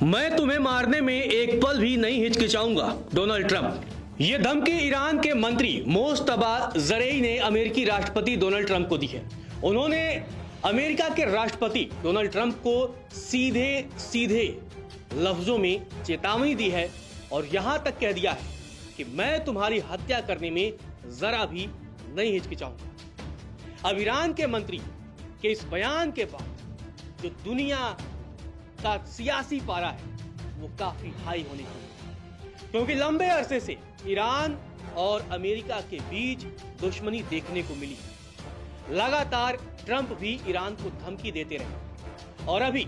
मैं तुम्हें मारने में एक पल भी नहीं हिचकिचाऊंगा, डोनाल्ड ट्रंप। यह धमकी ईरान के मंत्री मोस्तबा जरेई ने अमेरिकी राष्ट्रपति डोनाल्ड ट्रंप को दी है। उन्होंने अमेरिका के राष्ट्रपति डोनाल्ड ट्रंप को सीधे सीधे लफ्जों में चेतावनी दी है और यहां तक कह दिया है कि मैं तुम्हारी हत्या करने में जरा भी नहीं हिचकिचाऊंगा। अब ईरान के मंत्री के इस बयान के बाद जो दुनिया का सियासी पारा है वो काफी हाई होने की, क्योंकि लंबे अरसे से ईरान और अमेरिका के बीच दुश्मनी देखने को मिली। लगातार ट्रंप भी ईरान को धमकी देते रहे और अभी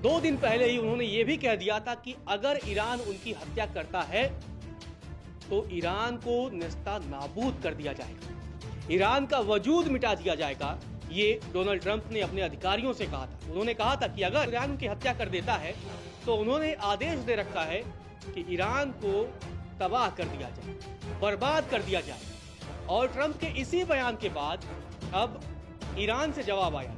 2 दिन पहले ही उन्होंने ये भी कह दिया था कि अगर ईरान उनकी हत्या करता है तो ईरान को नेस्ता नाबूद कर दिया जाएगा, ईरान का वजूद मिटा दिया जाएगा। ये डोनाल्ड ट्रंप ने अपने अधिकारियों से कहा था। उन्होंने कहा था कि अगर ईरान की हत्या कर देता है तो उन्होंने आदेश दे रखा है कि ईरान को तबाह कर दिया जाए, बर्बाद कर दिया जाए। और ट्रंप के इसी बयान के बाद अब ईरान से जवाब आया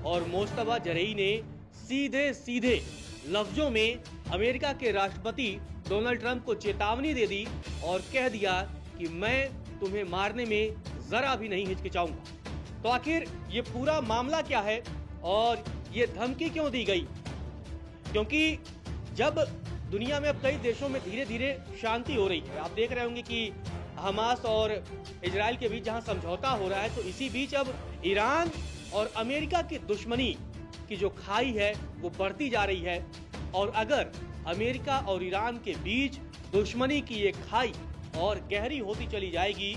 और मोस्तबा जरेई ने सीधे सीधे लफ्जों में अमेरिका के राष्ट्रपति डोनाल्ड ट्रंप को चेतावनी दे दी और कह दिया कि मैं तुम्हें मारने में जरा भी नहीं हिचकिचाऊंगा। तो आखिर ये पूरा मामला क्या है और ये धमकी क्यों दी गई? क्योंकि जब दुनिया में अब कई देशों में धीरे धीरे शांति हो रही है, आप देख रहे होंगे कि हमास और इजराइल के बीच जहां समझौता हो रहा है, तो इसी बीच अब ईरान और अमेरिका की दुश्मनी की जो खाई है वो बढ़ती जा रही है। और अगर अमेरिका और ईरान के बीच दुश्मनी की ये खाई और गहरी होती चली जाएगी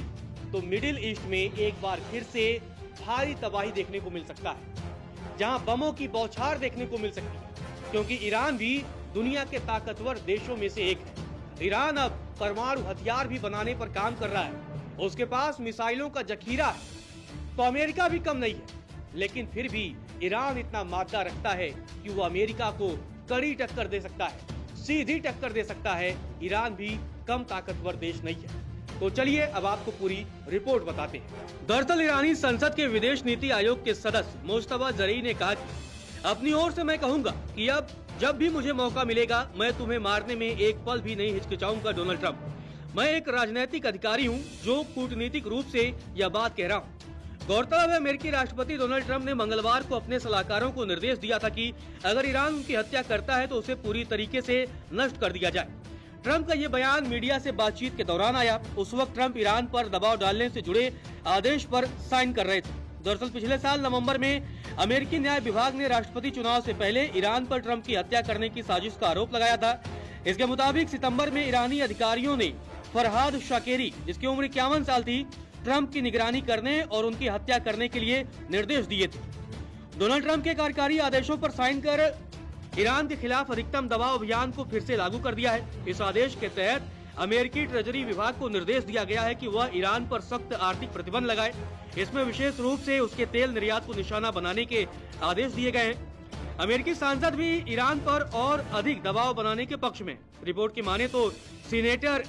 तो मिडिल ईस्ट में एक बार फिर से भारी तबाही देखने को मिल सकता है, जहां बमों की बौछार देखने को मिल सकती है, क्योंकि ईरान भी दुनिया के ताकतवर देशों में से एक है। ईरान अब परमाणु हथियार भी बनाने पर काम कर रहा है, उसके पास मिसाइलों का जखीरा है। तो अमेरिका भी कम नहीं है, लेकिन फिर भी ईरान इतना मादा रखता है कि वो अमेरिका को कड़ी टक्कर दे सकता है, सीधी टक्कर दे सकता है। ईरान भी कम ताकतवर देश नहीं है। तो चलिए अब आपको पूरी रिपोर्ट बताते हैं। दरअसल ईरानी संसद के विदेश नीति आयोग के सदस्य मोस्तबा जरेई ने कहा कि अपनी ओर से मैं कहूंगा कि अब जब भी मुझे मौका मिलेगा मैं तुम्हें मारने में एक पल भी नहीं हिचकिचाऊंगा, डोनाल्ड ट्रंप। मैं एक राजनीतिक अधिकारी हूं जो कूटनीतिक रूप से यह बात कह रहा हूं। गौरतलब है, अमेरिकी राष्ट्रपति डोनाल्ड ट्रंप ने मंगलवार को अपने सलाहकारों को निर्देश दिया था कि अगर ईरान उनकी हत्या करता है तो उसे पूरी तरीके से नष्ट कर दिया जाए। ट्रंप का ये बयान मीडिया से बातचीत के दौरान आया। उस वक्त ट्रंप ईरान पर दबाव डालने से जुड़े आदेश पर साइन कर रहे थे। दरअसल पिछले साल नवंबर में अमेरिकी न्याय विभाग ने राष्ट्रपति चुनाव से पहले ईरान पर ट्रंप की हत्या करने की साजिश का आरोप लगाया था। इसके मुताबिक सितंबर में ईरानी अधिकारियों ने फरहाद शाकेरी, जिसकी उम्र 51 साल थी, ट्रंप की निगरानी करने और उनकी हत्या करने के लिए निर्देश दिए थे। डोनाल्ड ट्रंप के कार्यकारी आदेशों पर साइन कर ईरान के खिलाफ अधिकतम दबाव अभियान को फिर से लागू कर दिया है। इस आदेश के तहत अमेरिकी ट्रेजरी विभाग को निर्देश दिया गया है कि वह ईरान पर सख्त आर्थिक प्रतिबंध लगाए। इसमें विशेष रूप से उसके तेल निर्यात को निशाना बनाने के आदेश दिए गए हैं। अमेरिकी सांसद भी ईरान पर और अधिक दबाव बनाने के पक्ष में। रिपोर्ट की माने तो सीनेटर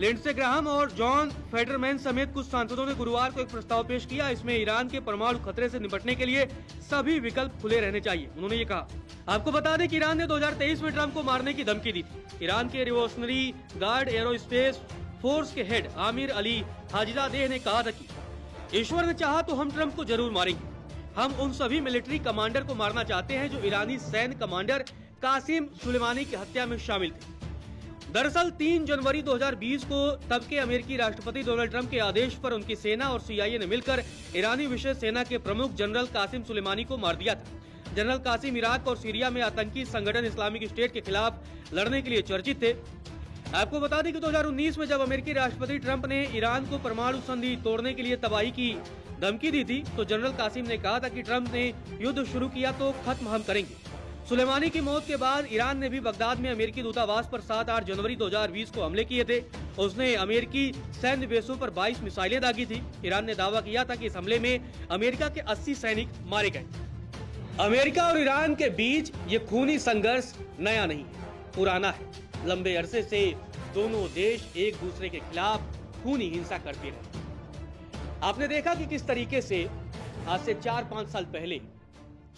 लिंडसे ग्राहम और जॉन फेडरमैन समेत कुछ सांसदों ने गुरुवार को एक प्रस्ताव पेश किया। इसमें ईरान के परमाणु खतरे से निपटने के लिए सभी विकल्प खुले रहने चाहिए, उन्होंने ये कहा। आपको बता दें कि ईरान ने 2023 में ट्रंप को मारने की धमकी दी थी। ईरान के रिवोल्यूशनरी गार्ड एरोस्पेस फोर्स के हेड आमिर अली हाजिजादेह ने कहा था कि ईश्वर ने चाहा तो हम ट्रंप को जरूर मारेंगे। हम उन सभी मिलिट्री कमांडर को मारना चाहते हैं जो ईरानी सैन्य कमांडर कासिम सुलेमानी की हत्या में शामिल थे। दरअसल 3 जनवरी 2020 को तब के अमेरिकी राष्ट्रपति डोनाल्ड ट्रंप के आदेश पर उनकी सेना और CIA ने मिलकर ईरानी विशेष सेना के प्रमुख जनरल कासिम सुलेमानी को मार दिया था। जनरल कासिम इराक और सीरिया में आतंकी संगठन इस्लामिक स्टेट के खिलाफ लड़ने के लिए चर्चित थे। आपको बता दें कि 2019 में जब अमेरिकी राष्ट्रपति ट्रंप ने ईरान को परमाणु संधि तोड़ने के लिए तबाही की धमकी दी थी तो जनरल कासिम ने कहा था कि ट्रंप ने युद्ध शुरू किया तो खत्म हम करेंगे। सुलेमानी की मौत के बाद ईरान ने भी बगदाद में अमेरिकी दूतावास पर 7-8 जनवरी 2020 को हमले किए थे। उसने अमेरिकी सैन्य बेसों पर 22 मिसाइलें दागी थी। ईरान ने दावा किया था कि इस हमले में अमेरिका के 80 सैनिक मारे गए। अमेरिका और ईरान के बीच ये खूनी संघर्ष नया नहीं है, पुराना है। लंबे अरसे से दोनों देश एक दूसरे के खिलाफ खूनी हिंसा करते रहे। आपने देखा कि किस तरीके से आज से 4-5 साल पहले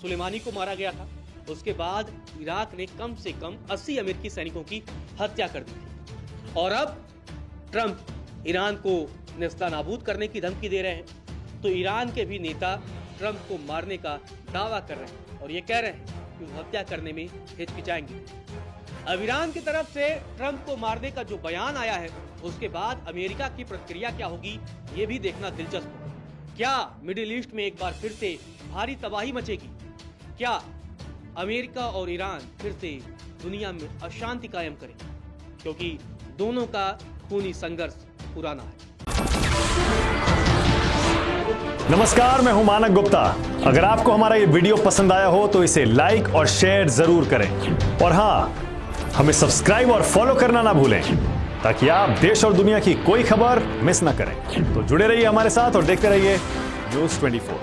सुलेमानी को मारा गया था उसके बाद इराक ने कम से कम 80 अमेरिकी सैनिकों की हत्या कर दी थी। और अब ट्रंप ईरान को नेस्तनाबूद करने की धमकी दे रहे हैं। तो ईरान के भी नेता ट्रंप को मारने का दावा कर रहे हैं और ये कह रहे हैं कि वो हत्या करने में हिचकिचाएंगे। अब ईरान की तरफ से ट्रंप को मारने का जो बयान आया है, उसके बाद अमेरिका की प्रतिक्रिया क्या होगी, ये भी देखना दिलचस्प होगा। क्या मिडिल ईस्ट में एक बार फिर से भारी तबाही मचेगी? क्या अमेरिका और ईरान फिर से दुनिया में अशांति कायम करेंगे? क्योंकि दोनों का खूनी संघर्ष पुराना है। नमस्कार, मैं हूं मानक गुप्ता। अगर आपको हमारा ये वीडियो पसंद आया हो तो इसे लाइक और शेयर जरूर करें और हां, हमें सब्सक्राइब और फॉलो करना ना भूलें ताकि आप देश और दुनिया की कोई खबर मिस ना करें। तो जुड़े रहिए हमारे साथ और देखते रहिए न्यूज़ 24।